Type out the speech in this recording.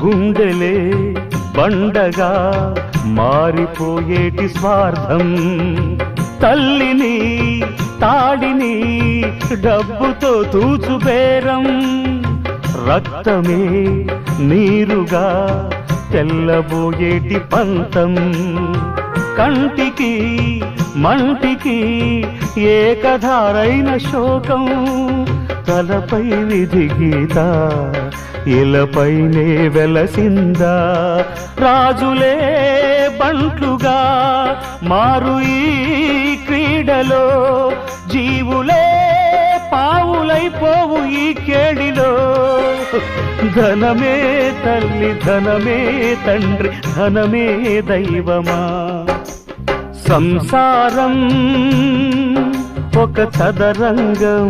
గుండెలే బండగా మారిపోయేటి స్వార్థం, తల్లిని తాడిని డబ్బుతో తూచుబేరం, రక్తమే నీరుగా తెల్లబోయేటి పంతం, కంటికి మంటికి ఏకధారైన శోకం, తలపై విధి గీత ఇలపైనే వెలసిందా, రాజులే బంట్లుగా మారు ఈ క్రీడలో, జీవులే పావులైపోవు ఈ కేడిలో, ధనమే తల్లి ధనమే తండ్రి ధనమే దైవమా, సంసారం ఒక చదరంగం